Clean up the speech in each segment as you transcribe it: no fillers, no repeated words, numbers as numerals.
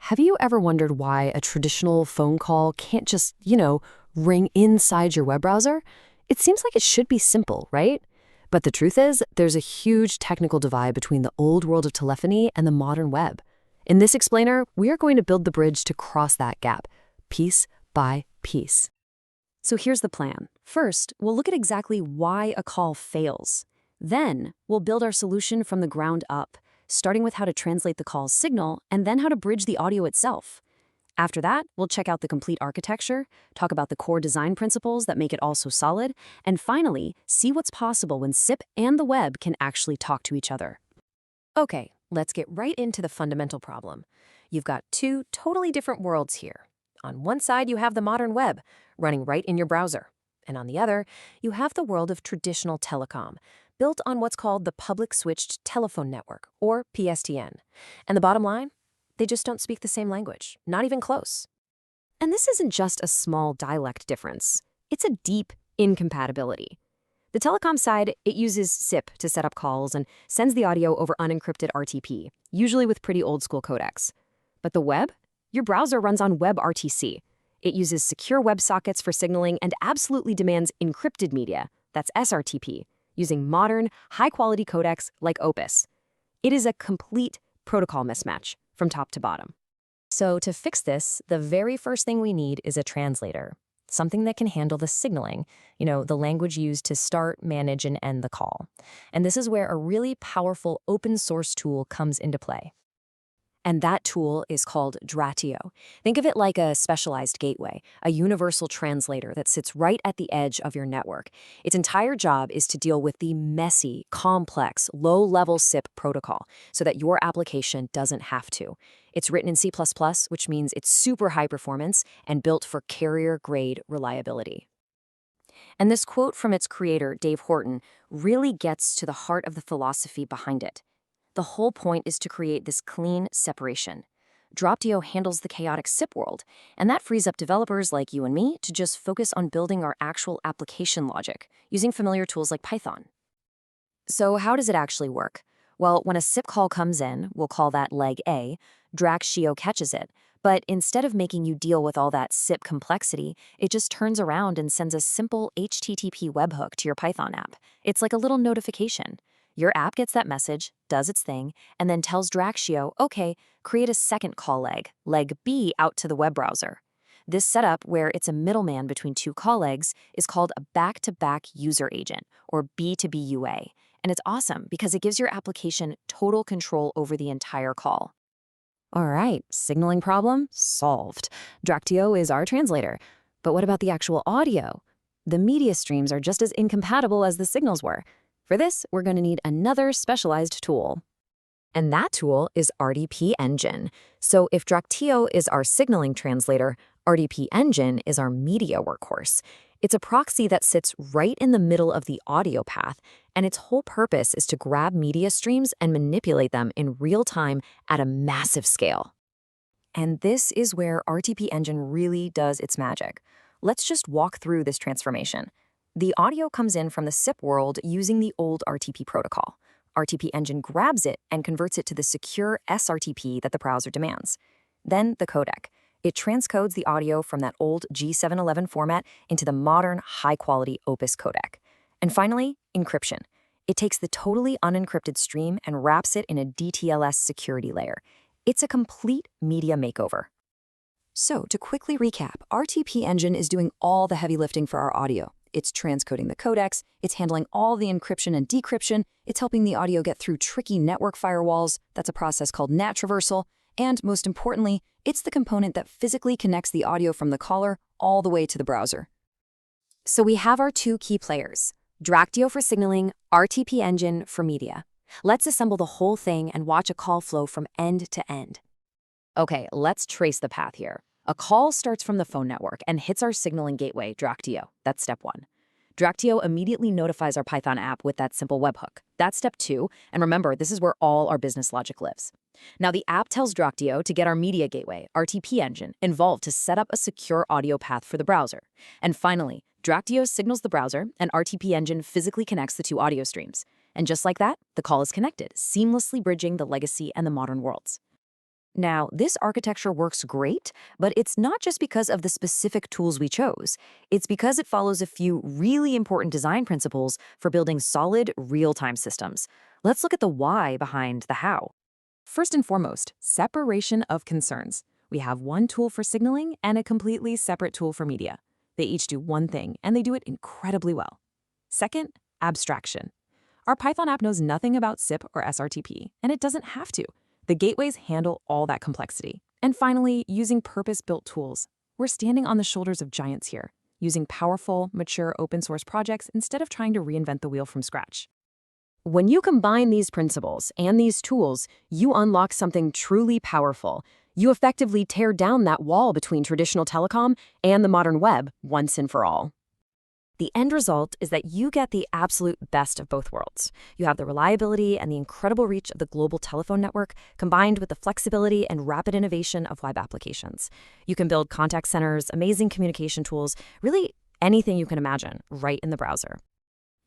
Have you ever wondered why a traditional phone call can't just, ring inside your web browser? It seems like it should be simple, right? But the truth is, there's a huge technical divide between the old world of telephony and the modern web. In this explainer, we are going to build the bridge to cross that gap, piece by piece. So here's the plan. First, we'll look at exactly why a call fails. Then, we'll build our solution from the ground up, starting with how to translate the call's signal and then how to bridge the audio itself. After that, we'll check out the complete architecture, talk about the core design principles that make it all so solid, and finally, see what's possible when SIP and the web can actually talk to each other. Okay, let's get right into the fundamental problem. You've got two totally different worlds here. On one side, you have the modern web, running right in your browser. And on the other, you have the world of traditional telecom, built on what's called the Public Switched Telephone Network, or PSTN. And the bottom line? They just don't speak the same language, not even close. And this isn't just a small dialect difference. It's a deep incompatibility. The telecom side, it uses SIP to set up calls and sends the audio over unencrypted RTP, usually with pretty old-school codecs. But the web? Your browser runs on WebRTC. It uses secure WebSockets for signaling and absolutely demands encrypted media, that's SRTP, using modern, high-quality codecs like Opus. It is a complete protocol mismatch from top to bottom. So to fix this, the very first thing we need is a translator, something that can handle the signaling, the language used to start, manage, and end the call. And this is where a really powerful open source tool comes into play. And that tool is called Drachtio. Think of it like a specialized gateway, a universal translator that sits right at the edge of your network. Its entire job is to deal with the messy, complex, low-level SIP protocol so that your application doesn't have to. It's written in C++, which means it's super high performance and built for carrier-grade reliability. And this quote from its creator, Dave Horton, really gets to the heart of the philosophy behind it. The whole point is to create this clean separation. Drachtio handles the chaotic SIP world, and that frees up developers like you and me to just focus on building our actual application logic, using familiar tools like Python. So how does it actually work? Well, when a SIP call comes in, we'll call that leg A, Drachtio catches it, but instead of making you deal with all that SIP complexity, it just turns around and sends a simple HTTP webhook to your Python app. It's like a little notification. Your app gets that message, does its thing, and then tells Drachtio, okay, create a second call leg B, out to the web browser. This setup, where it's a middleman between two call legs, is called a back-to-back user agent, or B2B UA. And it's awesome because it gives your application total control over the entire call. All right, signaling problem solved. Drachtio is our translator. But what about the actual audio? The media streams are just as incompatible as the signals were. For this, we're going to need another specialized tool. And that tool is RTPengine. So if Drachtio is our signaling translator, RTPengine is our media workhorse. It's a proxy that sits right in the middle of the audio path, and its whole purpose is to grab media streams and manipulate them in real time at a massive scale. And this is where RTPengine really does its magic. Let's just walk through this transformation. The audio comes in from the SIP world using the old RTP protocol. RTPengine grabs it and converts it to the secure SRTP that the browser demands. Then the codec. It transcodes the audio from that old G711 format into the modern, high-quality Opus codec. And finally, encryption. It takes the totally unencrypted stream and wraps it in a DTLS security layer. It's a complete media makeover. So, to quickly recap, RTPengine is doing all the heavy lifting for our audio. It's transcoding the codecs, it's handling all the encryption and decryption, it's helping the audio get through tricky network firewalls, that's a process called NAT traversal, and most importantly, it's the component that physically connects the audio from the caller all the way to the browser. So we have our two key players, Drachtio for signaling, RTPengine for media. Let's assemble the whole thing and watch a call flow from end to end. Okay, let's trace the path here. A call starts from the phone network and hits our signaling gateway, Drachtio. That's step 1. Drachtio immediately notifies our Python app with that simple webhook. That's step 2, and remember, this is where all our business logic lives. Now the app tells Drachtio to get our media gateway, RTPengine, involved to set up a secure audio path for the browser. And finally, Drachtio signals the browser, and RTPengine physically connects the two audio streams. And just like that, the call is connected, seamlessly bridging the legacy and the modern worlds. Now, this architecture works great, but it's not just because of the specific tools we chose. It's because it follows a few really important design principles for building solid, real-time systems. Let's look at the why behind the how. First and foremost, separation of concerns. We have one tool for signaling and a completely separate tool for media. They each do one thing, and they do it incredibly well. Second, abstraction. Our Python app knows nothing about SIP or SRTP, and it doesn't have to. The gateways handle all that complexity. And finally, using purpose-built tools. We're standing on the shoulders of giants here, using powerful, mature open-source projects instead of trying to reinvent the wheel from scratch. When you combine these principles and these tools, you unlock something truly powerful. You effectively tear down that wall between traditional telecom and the modern web once and for all. The end result is that you get the absolute best of both worlds. You have the reliability and the incredible reach of the global telephone network combined with the flexibility and rapid innovation of web applications. You can build contact centers, amazing communication tools, really anything you can imagine right in the browser.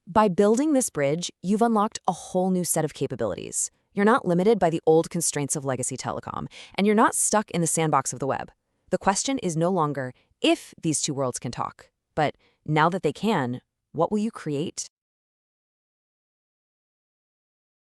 By building this bridge, you've unlocked a whole new set of capabilities. You're not limited by the old constraints of legacy telecom, and you're not stuck in the sandbox of the web. The question is no longer if these two worlds can talk, but now that they can, what will you create?